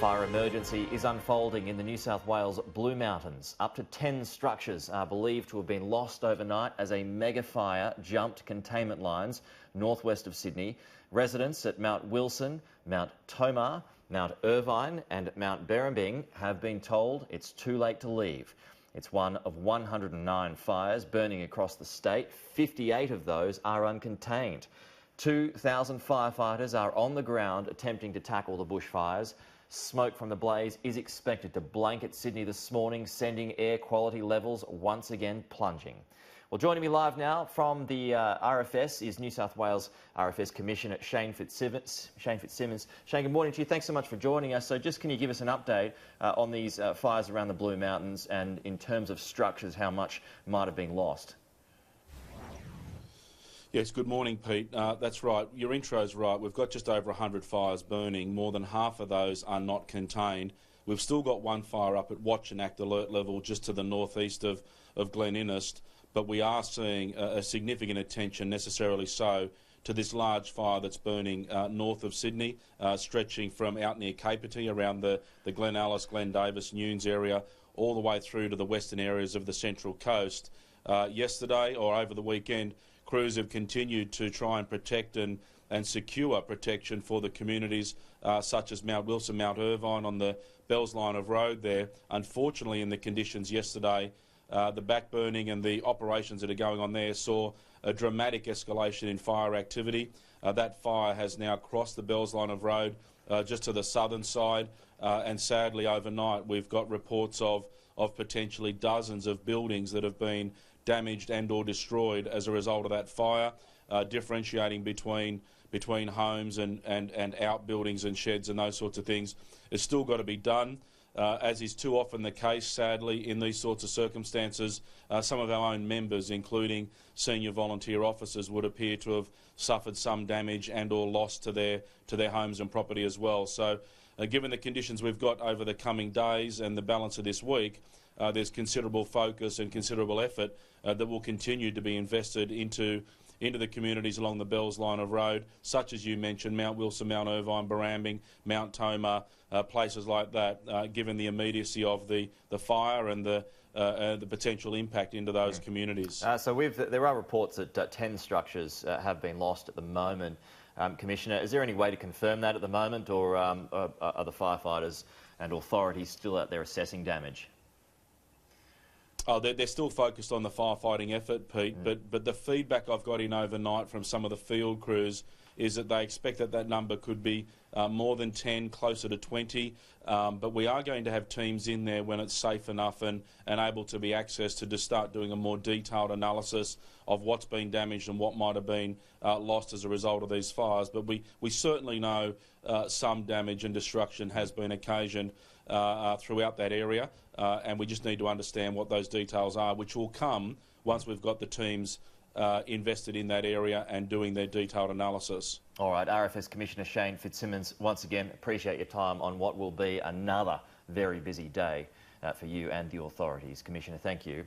Fire emergency is unfolding in the New South Wales Blue Mountains. Up to 10 structures are believed to have been lost overnight as a mega fire jumped containment lines northwest of Sydney. Residents at Mount Wilson, Mount Tomah, Mount Irvine and Mount Berrimbing have been told it's too late to leave. It's one of 109 fires burning across the state. 58 of those are uncontained. 2,000 firefighters are on the ground attempting to tackle the bushfires. Smoke from the blaze is expected to blanket Sydney this morning, sending air quality levels once again plunging. Well, joining me live now from the RFS is New South Wales RFS Commissioner Shane Fitzsimmons. Shane, good morning to you. Thanks so much for joining us. So just can you give us an update on these fires around the Blue Mountains and in terms of structures, how much might have been lost? Yes, good morning, Pete. That's right. Your intro's right. We've got just over 100 fires burning. More than half of those are not contained. We've still got one fire up at Watch and Act Alert level just to the northeast of Glen Innes, but we are seeing a significant attention, necessarily so, to this large fire that's burning north of Sydney, stretching from out near Capertee around the Glen Alice, Glen Davis, Nunes area, all the way through to the western areas of the Central Coast. Yesterday or over the weekend, crews have continued to try and protect and secure protection for the communities such as Mount Wilson, Mount Irvine on the Bells line of road there. Unfortunately, in the conditions yesterday, the backburning and the operations that are going on there saw a dramatic escalation in fire activity. That fire has now crossed the Bells line of road just to the southern side, and sadly overnight we've got reports of potentially dozens of buildings that have been damaged and or destroyed as a result of that fire, differentiating between homes and outbuildings and sheds and those sorts of things. It's still got to be done. As is too often the case, sadly, in these sorts of circumstances, some of our own members, including senior volunteer officers, would appear to have suffered some damage and or loss to their homes and property as well. So given the conditions we've got over the coming days and the balance of this week, there's considerable focus and considerable effort that will continue to be invested into the communities along the Bells line of road, such as you mentioned, Mount Wilson, Mount Irvine, Berrimbing, Mount Tomah, places like that, given the immediacy of the fire and the potential impact into those communities. There are reports that 10 structures have been lost at the moment. Commissioner, is there any way to confirm that at the moment, or are the firefighters and authorities still out there assessing damage? Oh, they're still focused on the firefighting effort, Pete, but the feedback I've got in overnight from some of the field crews is that they expect that number could be more than 10, closer to 20, but we are going to have teams in there when it's safe enough and able to be accessed to just start doing a more detailed analysis of what's been damaged and what might have been lost as a result of these fires. But we certainly know some damage and destruction has been occasioned throughout that area, and we just need to understand what those details are, which will come once we've got the teams invested in that area and doing their detailed analysis. All right, RFS Commissioner Shane Fitzsimmons, once again, appreciate your time on what will be another very busy day for you and the authorities. Commissioner, thank you.